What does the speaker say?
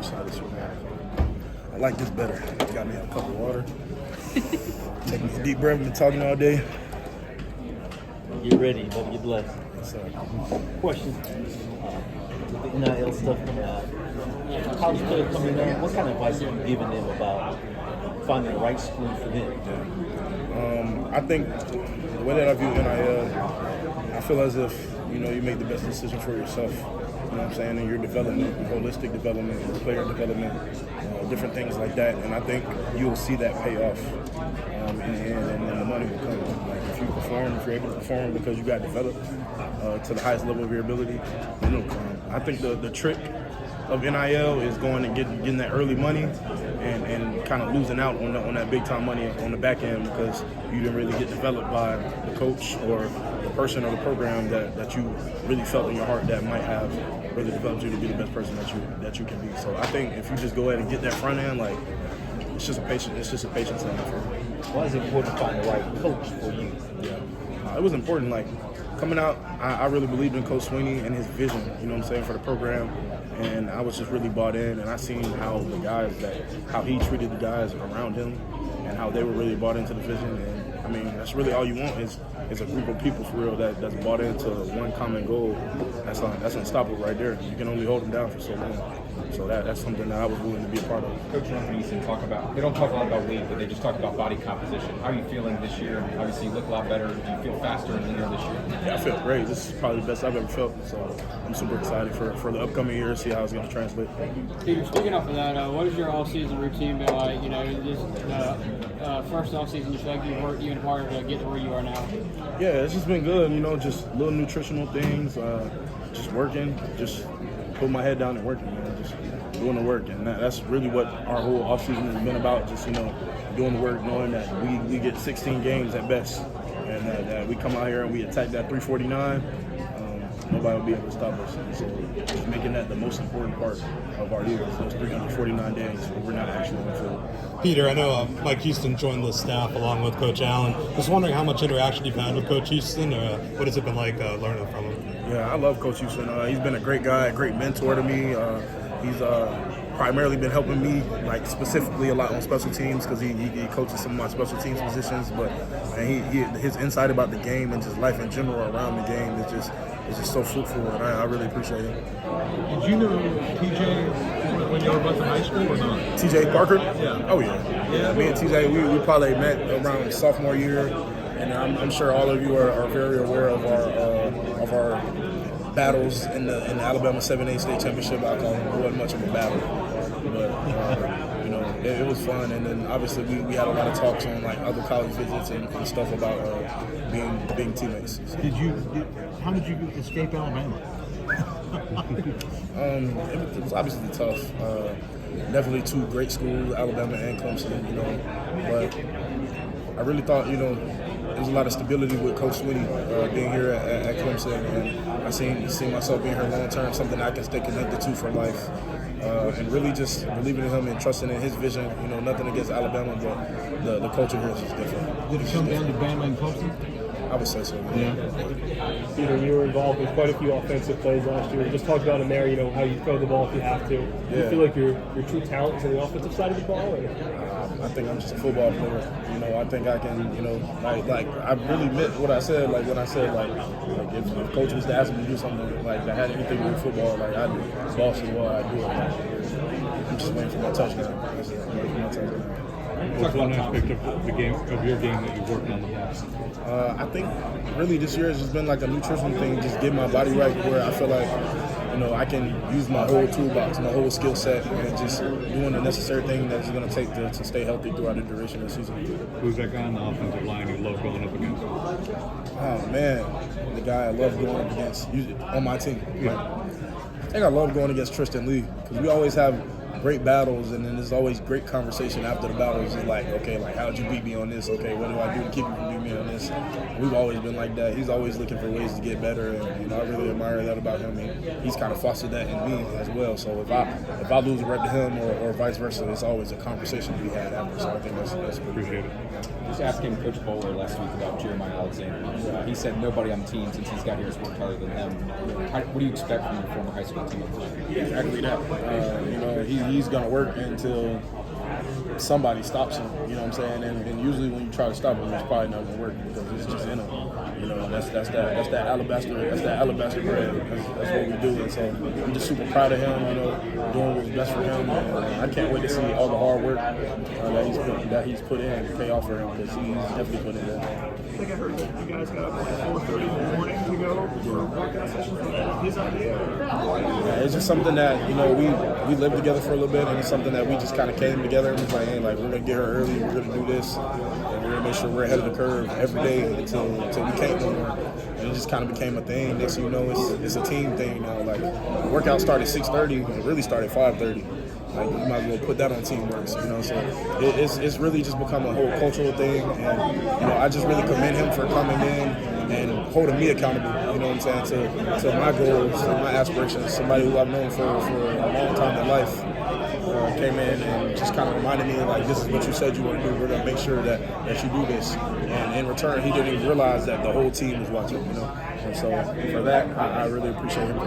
excited, so man. I like this better. Got me a cup of water. Taking a deep breath. Been talking all day. Get ready, you better get blessed. Yes, sir. Question. With the NIL stuff coming out, college players coming in, what kind of advice are you giving them about finding the right school for them? I think the way that I view NIL, I feel as if, you make the best decision for yourself. You know what I'm saying? In your development, holistic development, player development, different things like that. And I think you'll see that pay off in the end, and then the money will come. Like if you perform, if you're able to perform because you got developed to the highest level of your ability, then it'll come. I think the trick of NIL is going and getting that early money and kind of losing out on that big time money on the back end because you didn't really get developed by the coach or the person or the program that you really felt in your heart that might have really developed you to be the best person that you can be. So I think if you just go ahead and get that front end, like it's just a patience thing for you. Why is it important to find the right coach for you? Yeah, it was important. Like coming out, I really believed in Coach Sweeney and his vision. You know what I'm saying, for the program. And I was just really bought in, and I seen how he treated the guys around him, and how they were really bought into the vision. And I mean, that's really all you want is a group of people for real that's bought into one common goal. That's unstoppable right there. You can only hold them down for so long. So that's something that I was willing to be a part of. Coach Ron and Easton they don't talk a lot about weight, but they just talk about body composition. How are you feeling this year? Obviously, you look a lot better. Do you feel faster and leaner this year? Yeah, I feel great. This is probably the best I've ever felt. So I'm super excited for the upcoming year, see how it's going to translate. Peter, speaking off of that, what has your off-season routine been like? Just first off-season, you feel like you and part of to get to where you are now? Yeah, it's just been good. Just little nutritional things, just working, just put my head down and working, just doing the work. And that's really what our whole offseason has been about, just, doing the work, knowing that we get 16 games at best, and that we come out here and we attack that 349, nobody will be able to stop us. And so just making that the most important part of our year is those 349 days where we're not actually on the field. Peter, I know Mike Houston joined the staff along with Coach Allen. Just wondering how much interaction you've had with Coach Houston, or what has it been like learning from him? Yeah, I love Coach Houston. He's been a great guy, a great mentor to me. He's primarily been helping me, like specifically a lot on special teams because he coaches some of my special teams positions. But his insight about the game and just life in general around the game is just so fruitful, and I really appreciate it. Did you know TJ when you were both in high school or not? TJ Parker? Yeah. Oh yeah. Me and TJ, we probably met around sophomore year, and I'm sure all of you are very aware of our battles in the Alabama 7A state championship. I call it wasn't much of a battle, but it was fun. And then obviously we had a lot of talks on like other college visits and stuff about being teammates. So. How did you escape Alabama? It was obviously tough. Definitely two great schools, Alabama and Clemson. But I really thought there's a lot of stability with Coach Sweeney being here at Clemson, and I see myself being here long term, something I can stay connected to for life, and really just believing in him and trusting in his vision. Nothing against Alabama, but the culture here is just different. Did it come down to Bama and Clemson? I would say so. Yeah. Peter, you were involved with quite a few offensive plays last year. Just talk about in there, how you throw the ball if you have to. Do you feel like your true talent is on the offensive side of the ball? Or? I think I'm just a football player. I think I can, like I really meant what I said. Like when I said, like if coach was to ask me to do something like that had anything to do with football, like I'd do it. Ball as well, I'd do it. I'm just waiting for my touchdown. What's one aspect of your game that you've worked on the most? I think really this year has just been like a nutrition thing, just get my body right where I feel like, I can use my whole toolbox, my whole skill set, and just doing the necessary thing that it's going to take to stay healthy throughout the duration of the season. Who's that guy on the offensive line you love going up against? Oh, man, the guy I love going up against on my team. Yeah. I think I love going against Tristan Lee because we always have great battles, and then there's always great conversation after the battles. It's like, okay, like how'd you beat me on this? Okay, what do I do to keep you from beating me on this? We've always been like that. He's always looking for ways to get better, and I really admire that about him. And he's kind of fostered that in me as well. So if I lose a rep to him or vice versa, it's always a conversation to be had after. So I think that's appreciate it. Just asking Coach Bowler last week about Jeremiah Alexander. He said nobody on the team since he's got here has worked harder than him. What do you expect from your former high school team? Exactly that. he's going to work until somebody stops him. You know what I'm saying? And usually when you try to stop him, it's probably not going to work because it's just in him. You know, and that's that alabaster bread. That's what we do. And so I'm just super proud of him. You know, doing what's best for him. And I can't wait to see all the hard work that he's put in pay off for him because he's definitely put in there. I think I heard that you guys got up at 4:30 in the morning to go for workout sessions. Was that his idea? Yeah, it's just something that, you know, we lived together for a little bit, and it's something that we just kind of came together and was like, hey, like, we're going to get her early, we're going to do this, and we're going to make sure we're ahead of the curve every day until we can't no more. And it just kind of became a thing. Next thing you know, it's a team thing now. Like, the workout started at 6:30, and it really started at 5:30. Like, you might as well put that on teamwork, you know. So it's really just become a whole cultural thing, and you know, I just really commend him for coming in and holding me accountable. You know what I'm saying, to my goals, to my aspirations. Somebody who I've known for a long time in life came in and just kind of reminded me, like, this is what you said you want to do. We're gonna make sure that you do this. And in return, he didn't even realize that the whole team was watching. You know, and so for that, I really appreciate him.